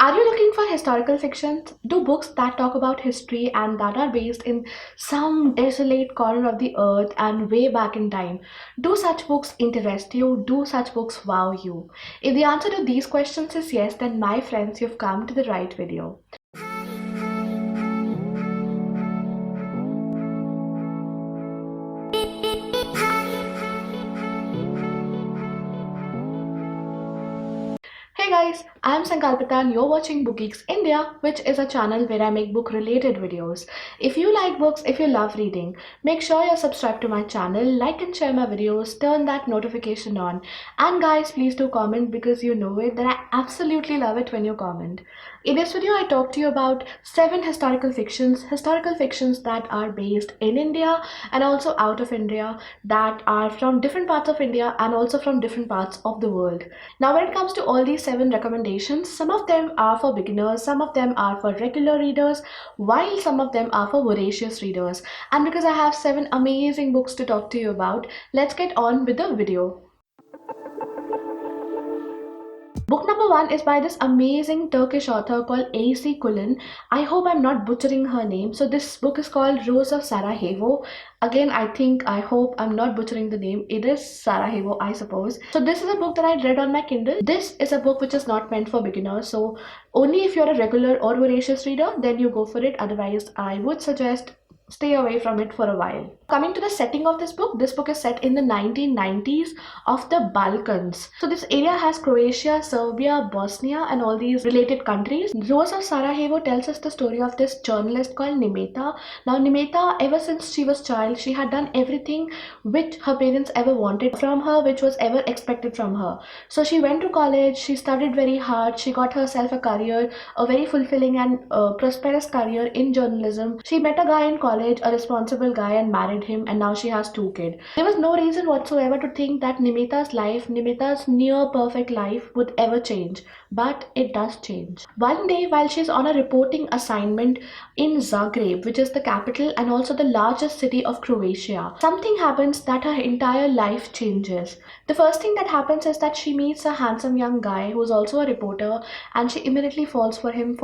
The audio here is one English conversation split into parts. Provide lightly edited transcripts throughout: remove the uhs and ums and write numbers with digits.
Are you looking for historical fictions? Do books that talk about history and that are based in some desolate corner of the earth and way back in time? Do such books interest you? Do such books wow you? If the answer to these questions is yes, then my friends, you've come to the right video. Hey guys, I'm Sankalpita and you're watching Book Geeks India, which is a channel where I make book related videos. If you like books, if you love reading, make sure you're subscribed to my channel, like and share my videos, turn that notification on. And guys, please do comment because you know it that I absolutely love it when you comment. In this video, I talk to you about 7 historical fictions that are based in India and also out of India, that are from different parts of India and also from different parts of the world. Now, when it comes to all these 7 recommendations, some of them are for beginners, some of them are for regular readers, while some of them are for voracious readers. And because I have 7 amazing books to talk to you about, let's get on with the video. Book number 1 is by this amazing Turkish author called A.C. Kulin. I hope I'm not butchering her name. So this book is called Rose of Sarajevo. Again, I hope I'm not butchering the name. It is Sarajevo, I suppose. So this is a book that I read on my Kindle. This is a book which is not meant for beginners. So only if you're a regular or voracious reader, then you go for it. Otherwise, I would suggest stay away from it for a while. Coming to the setting of this book is set in the 1990s of the Balkans. So this area has Croatia, Serbia, Bosnia and all these related countries. Rose of Sarajevo tells us the story of this journalist called Nimeta. Now Nimeta, ever since she was child, she had done everything which her parents ever wanted from her, which was ever expected from her. So she went to college, she studied very hard, she got herself a career, a very fulfilling and prosperous career in journalism. She met a guy in college, a responsible guy, and married him, and now she has 2 kids. There was no reason whatsoever to think that Nimeta's near perfect life would ever change, but it does change. One day, while she's on a reporting assignment in Zagreb, which is the capital and also the largest city of Croatia, something happens that her entire life changes. The first thing that happens is that she meets a handsome young guy who's also a reporter, and she immediately falls for him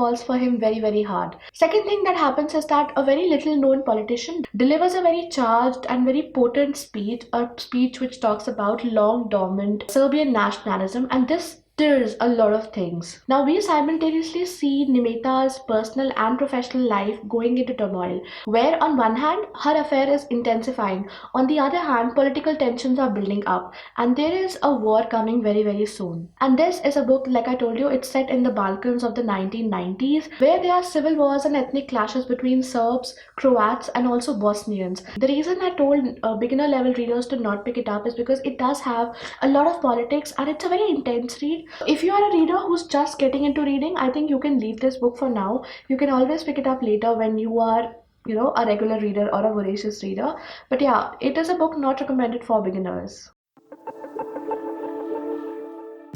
very, very hard. Second thing that happens is that a very little known politician delivers a very charged and very potent speech, a speech which talks about long dormant Serbian nationalism, and this stirs a lot of things. Now we simultaneously see Nimeta's personal and professional life going into turmoil, where on one hand her affair is intensifying, on the other hand political tensions are building up, and there is a war coming very, very soon. And this is a book, like I told you, it's set in the Balkans of the 1990s, where there are civil wars and ethnic clashes between Serbs, Croats and also Bosnians. The reason I told beginner level readers to not pick it up is because it does have a lot of politics and it's a very intense read. If you are a reader who's just getting into reading, I think you can leave this book for now. You can always pick it up later when you are, a regular reader or a voracious reader. But yeah, it is a book not recommended for beginners.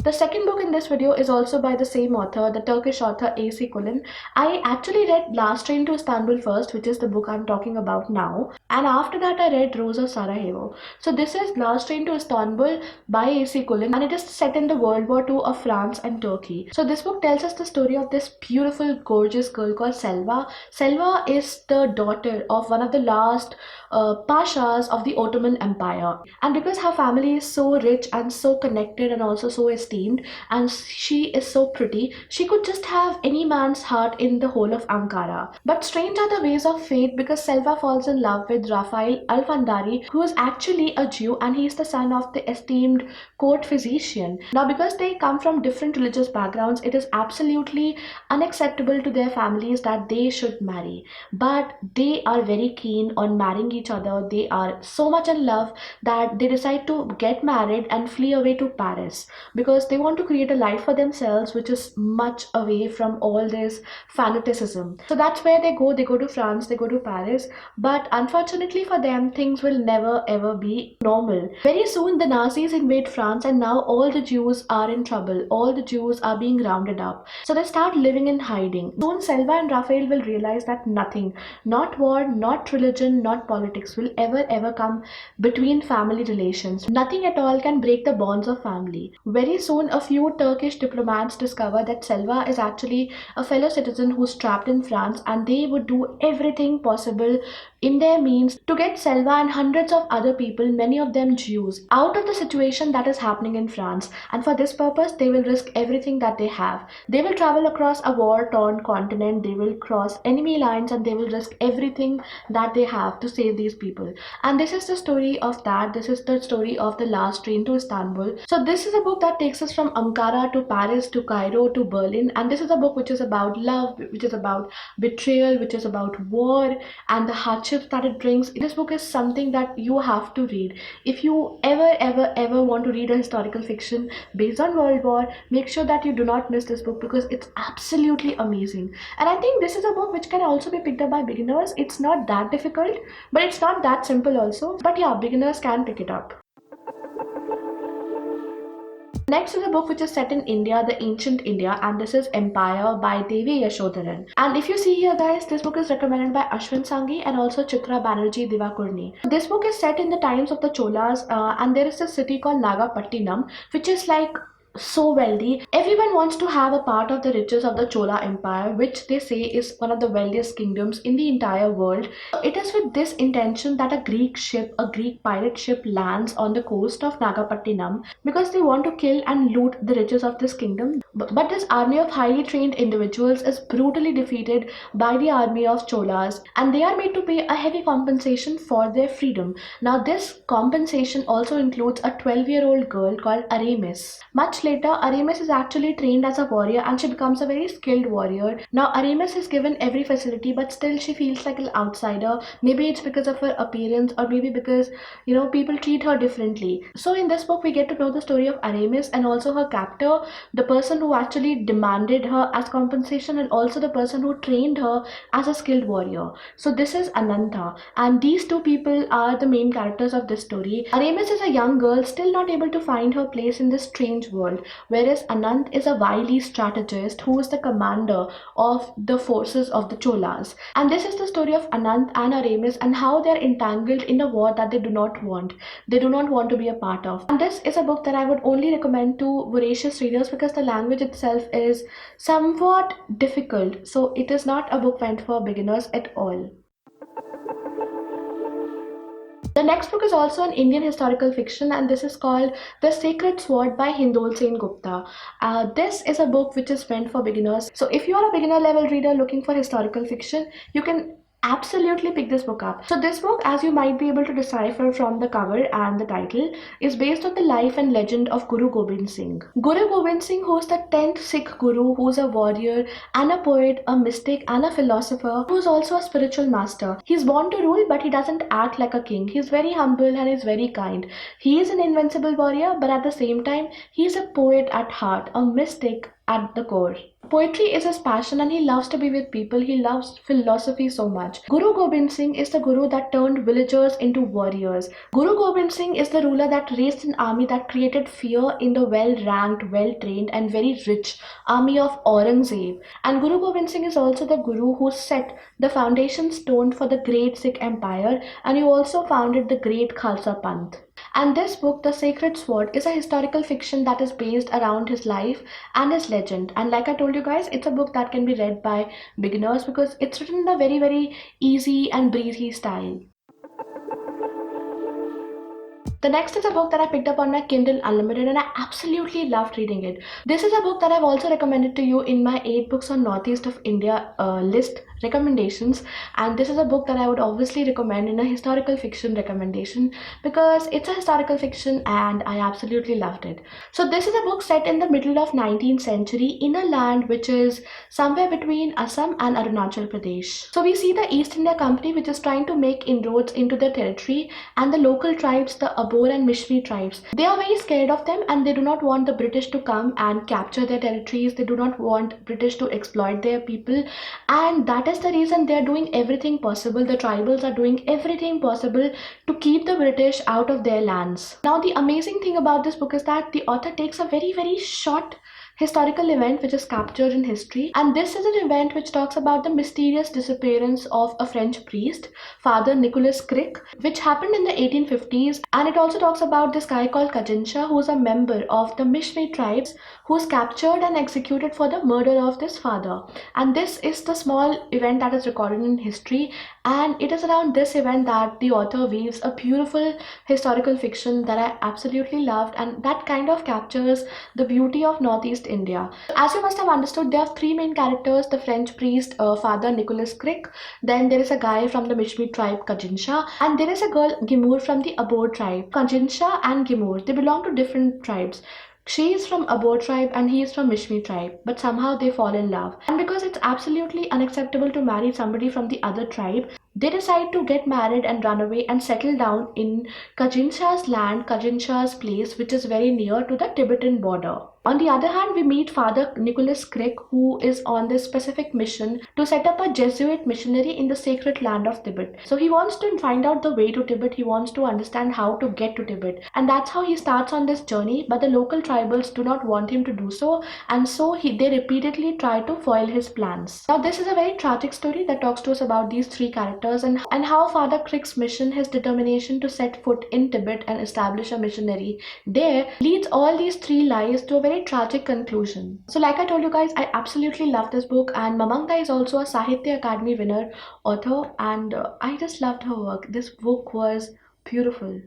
The second book in this video is also by the same author, the Turkish author A.C. Kulin. I actually read Last Train to Istanbul first, which is the book I'm talking about now. And after that, I read Rose of Sarajevo. So this is Last Train to Istanbul by A.C. Kulin, and it is set in the World War II of France and Turkey. So this book tells us the story of this beautiful, gorgeous girl called Selva. Selva is the daughter of one of the last pashas of the Ottoman Empire. And because her family is so rich and so connected and also so esteemed, and she is so pretty, she could just have any man's heart in the whole of Ankara. But strange are the ways of fate, because Selva falls in love with Rafael Alfandari, who is actually a Jew, and he is the son of the esteemed court physician. Now, because they come from different religious backgrounds, it is absolutely unacceptable to their families that they should marry. But they are very keen on marrying each other. They are so much in love that they decide to get married and flee away to Paris, because they want to create a life for themselves which is much away from all this fanaticism. So that's where they go. They go to France, they go to Paris, but unfortunately for them, things will never ever be normal. Very soon the Nazis invade France, and now all the Jews are in trouble. All the Jews are being rounded up. So they start living in hiding. Soon Selva and Raphael will realize that nothing, not war, not religion, not politics, politics will ever come between family relations. Nothing at all can break the bonds of family. Very soon, a few Turkish diplomats discover that Selva is actually a fellow citizen who's trapped in France, and they would do everything possible in their means to get Selva and hundreds of other people, many of them Jews, out of the situation that is happening in France. And for this purpose, they will risk everything that they have. They will travel across a war-torn continent, they will cross enemy lines, and they will risk everything that they have to save these people. And this is the story of that. This is the story of the last train to Istanbul. So this is a book that takes us from Ankara to Paris to Cairo to Berlin. And this is a book which is about love, which is about betrayal, which is about war and the hardships that it brings. This book is something that you have to read. If you ever want to read a historical fiction based on World War, make sure that you do not miss this book because it's absolutely amazing. And I think this is a book which can also be picked up by beginners. It's not that difficult, but it's not that simple also. But yeah, beginners can pick it up. Next is a book which is set in India, the ancient India, and this is Empire by Devi Yashodharan. And if you see here guys, this book is recommended by Ashwin Sanghi and also Chitra Banerjee Divakurni. This book is set in the times of the Cholas, and there is a city called Nagapattinam, which is like so wealthy. Everyone wants to have a part of the riches of the Chola Empire, which they say is one of the wealthiest kingdoms in the entire world. It is with this intention that a Greek pirate ship lands on the coast of Nagapattinam because they want to kill and loot the riches of this kingdom. But this army of highly trained individuals is brutally defeated by the army of Cholas, and they are made to pay a heavy compensation for their freedom. Now this compensation also includes a 12-year-old girl called Aramis. Much later, Aramis is actually trained as a warrior and she becomes a very skilled warrior. Now Aramis is given every facility, but still she feels like an outsider. Maybe it's because of her appearance, or maybe because people treat her differently. So in this book we get to know the story of Aramis and also her captor, the person who actually demanded her as compensation, and also the person who trained her as a skilled warrior. So this is Ananta, and these two people are the main characters of this story. Aramis is a young girl still not able to find her place in this strange world, whereas Anant is a wily strategist who is the commander of the forces of the Cholas. And this is the story of Anant and Aramis and how they are entangled in a war that they do not want. They do not want to be a part of. And this is a book that I would only recommend to voracious readers because the language itself is somewhat difficult. So it is not a book meant for beginners at all. The next book is also an Indian historical fiction, and this is called The Sacred Sword by Hindol Sen Gupta. This is a book which is meant for beginners. So if you are a beginner level reader looking for historical fiction, you can absolutely pick this book up. So this book, as you might be able to decipher from the cover and the title, is based on the life and legend of Guru Gobind Singh. Guru Gobind Singh, who is the 10th Sikh Guru, who is a warrior and a poet, a mystic and a philosopher, who is also a spiritual master. He's born to rule, but he doesn't act like a king. He's very humble and he's very kind. He is an invincible warrior, but at the same time, he's a poet at heart, a mystic at the core. Poetry is his passion and he loves to be with people. He loves philosophy so much. Guru Gobind Singh is the guru that turned villagers into warriors. Guru Gobind Singh is the ruler that raised an army that created fear in the well-ranked, well-trained and very rich army of Aurangzeb. And Guru Gobind Singh is also the guru who set the foundation stone for the great Sikh empire, and he also founded the great Khalsa Panth. And this book, The Sacred Sword, is a historical fiction that is based around his life and his legend. And like I told you guys, it's a book that can be read by beginners because it's written in a very easy and breezy style. The next is a book that I picked up on my Kindle Unlimited and I absolutely loved reading it. This is a book that I've also recommended to you in my 8 books on Northeast of India list recommendations, and this is a book that I would obviously recommend in a historical fiction recommendation because it's a historical fiction and I absolutely loved it. So this is a book set in the middle of 19th century in a land which is somewhere between Assam and Arunachal Pradesh. So we see the East India Company which is trying to make inroads into their territory, and the local tribes, the Abor and Mishri tribes, they are very scared of them and they do not want the British to come and capture their territories. They do not want British to exploit their people, and that is the reason they are doing everything possible. The tribals are doing everything possible to keep the British out of their lands. Now the amazing thing about this book is that the author takes a very short historical event which is captured in history. And this is an event which talks about the mysterious disappearance of a French priest, Father Nicholas Crick, which happened in the 1850s. And it also talks about this guy called Kajincha, who is a member of the Mishmi tribes, who was captured and executed for the murder of this father. And this is the small event that is recorded in history, and it is around this event that the author weaves a beautiful historical fiction that I absolutely loved, and that kind of captures the beauty of Northeast India. As you must have understood, there are three main characters: the French priest, Father Nicholas Crick, then there is a guy from the Mishmi tribe, Kajincha, and there is a girl, Gimur, from the Abor tribe. Kajincha and Gimur, they belong to different tribes. She is from Abor tribe and he is from Mishmi tribe, but somehow they fall in love. And because it's absolutely unacceptable to marry somebody from the other tribe, they decide to get married and run away and settle down in Kajincha's land, Kajincha's place, which is very near to the Tibetan border. On the other hand, we meet Father Nicholas Crick, who is on this specific mission to set up a Jesuit missionary in the sacred land of Tibet. So he wants to find out the way to Tibet, he wants to understand how to get to Tibet. And that's how he starts on this journey, but the local tribals do not want him to do so, and so they repeatedly try to foil his plans. Now this is a very tragic story that talks to us about these three characters and how Father Crick's mission, his determination to set foot in Tibet and establish a missionary there, leads all these three lives to a very tragic conclusion. So like I told you guys, I absolutely love this book, and Mamangta is also a Sahitya Academy winner author, and I just loved her work. This book was beautiful.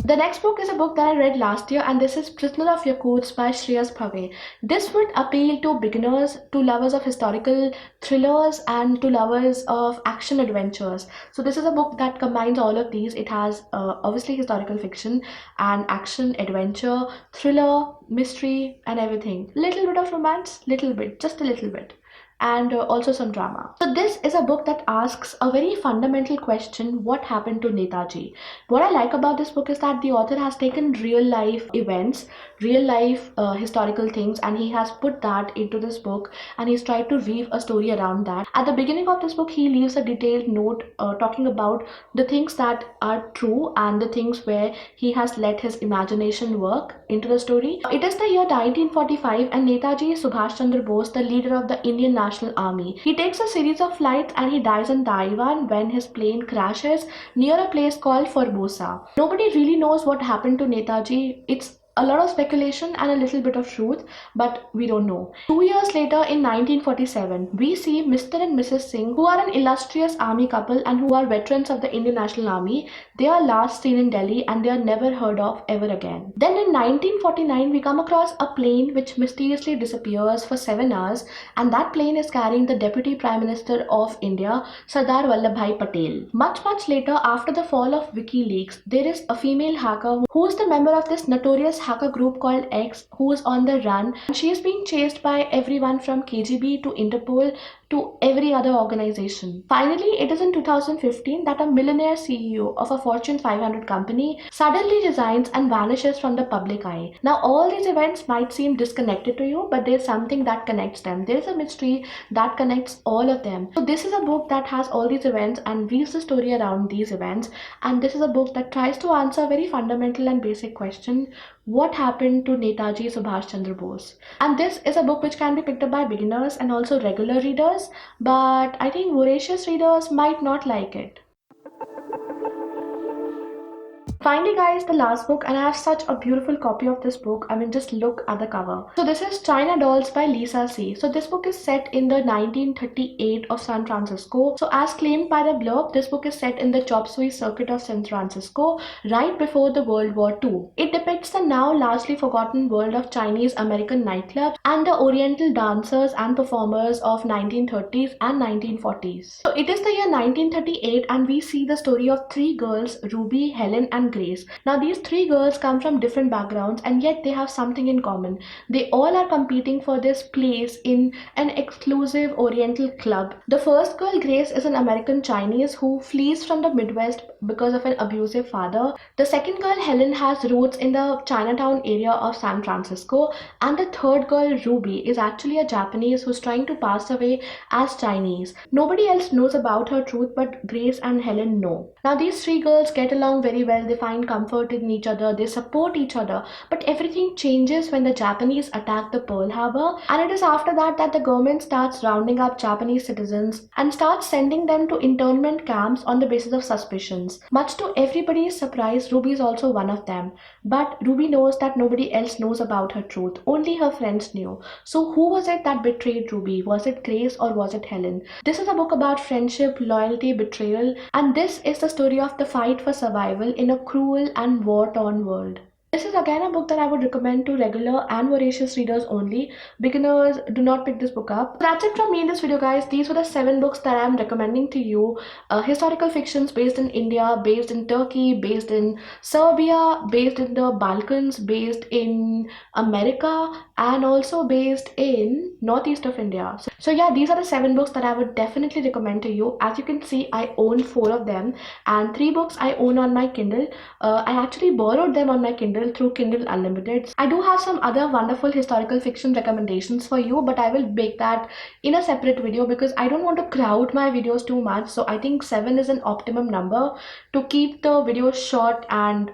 The next book is a book that I read last year, and this is Prisoner of Yakutsk by Shreyas Bhave. This would appeal to beginners, to lovers of historical thrillers, and to lovers of action adventures. So this is a book that combines all of these. It has obviously historical fiction and action, adventure, thriller, mystery, and everything. Little bit of romance, little bit, just a little bit, and also some drama. So this is a book that asks a very fundamental question: what happened to Netaji? What I like about this book is that the author has taken real life events, real life historical things, and he has put that into this book, and he's tried to weave a story around that. At the beginning of this book, he leaves a detailed note talking about the things that are true and the things where he has let his imagination work into the story. It is the year 1945, and Netaji Subhash Chandra Bose, the leader of the Indian National Army, he takes a series of flights and he dies in Taiwan when his plane crashes near a place called Formosa. Nobody really knows what happened to Netaji. It's a lot of speculation and a little bit of truth, but we don't know. 2 years later, in 1947, we see Mr. and Mrs. Singh, who are an illustrious army couple and who are veterans of the Indian National Army. They are last seen in Delhi and they are never heard of ever again. Then in 1949, we come across a plane which mysteriously disappears for 7 hours, and that plane is carrying the Deputy Prime Minister of India, Sardar Vallabhbhai Patel. Much later, after the fall of WikiLeaks, there is a female hacker who is the member of this notorious hacker group called X, who is on the run, and she is being chased by everyone from KGB to Interpol to every other organization. Finally, it is in 2015 that a millionaire CEO of a Fortune 500 company suddenly resigns and vanishes from the public eye. Now, all these events might seem disconnected to you, but there's something that connects them. There is a mystery that connects all of them. So this is a book that has all these events and weaves the story around these events, and this is a book that tries to answer a very fundamental and basic question: what happened to Netaji Subhash Chandra Bose? And this is a book which can be picked up by beginners and also regular readers, but I think voracious readers might not like it. Finally guys, the last book, and I have such a beautiful copy of this book. I mean, just look at the cover. So this is China Dolls by Lisa See. So this book is set in the 1938 of San Francisco. So as claimed by the blurb, this book is set in the chop suey circuit of San Francisco right before the World War II. It depicts the now largely forgotten world of Chinese American nightclubs and the oriental dancers and performers of 1930s and 1940s. So it is the year 1938, and we see the story of three girls, Ruby, Helen and Grace. Now these three girls come from different backgrounds, and yet they have something in common. They all are competing for this place in an exclusive oriental club. The first girl, Grace, is an American Chinese who flees from the Midwest because of an abusive father. The second girl, Helen, has roots in the Chinatown area of San Francisco, and the third girl, Ruby, is actually a Japanese who's trying to pass away as Chinese. Nobody else knows about her truth, but Grace and Helen know. Now these three girls get along very well. They find comfort in each other, they support each other. But everything changes when the Japanese attack the Pearl Harbor, and it is after that that the government starts rounding up Japanese citizens and starts sending them to internment camps on the basis of suspicions. Much to everybody's surprise, Ruby is also one of them. But Ruby knows that nobody else knows about her truth. Only her friends knew. So who was it that betrayed Ruby? Was it Grace or was it Helen? This is a book about friendship, loyalty, betrayal, and this is the story of the fight for survival in a cruel and war-torn world. This is again a book that I would recommend to regular and voracious readers only. Beginners, do not pick this book up. That's it from me in this video, guys. These were the 7 books that I'm recommending to you. Historical fictions based in India, based in Turkey, based in Serbia, based in the Balkans, based in America, and also based in northeast of India. So yeah, these are the 7 books that I would definitely recommend to you. As you can see, I own 4 of them, and 3 books I own on my Kindle. I actually borrowed them on my Kindle through Kindle Unlimited. I do have some other wonderful historical fiction recommendations for you, but I will make that in a separate video because I don't want to crowd my videos too much. So I think 7 is an optimum number to keep the videos short and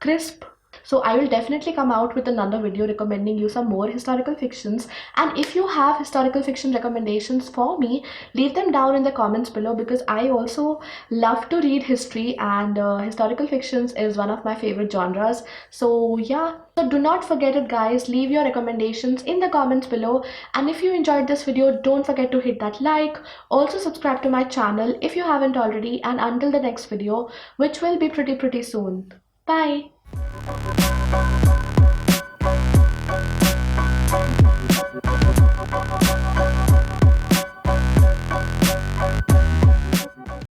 crisp. So I will definitely come out with another video recommending you some more historical fictions. And if you have historical fiction recommendations for me, leave them down in the comments below because I also love to read history, and historical fictions is one of my favorite genres. So yeah, so do not forget it, guys. Leave your recommendations in the comments below. And if you enjoyed this video, don't forget to hit that like. Also subscribe to my channel if you haven't already. And until the next video, which will be pretty soon. Bye.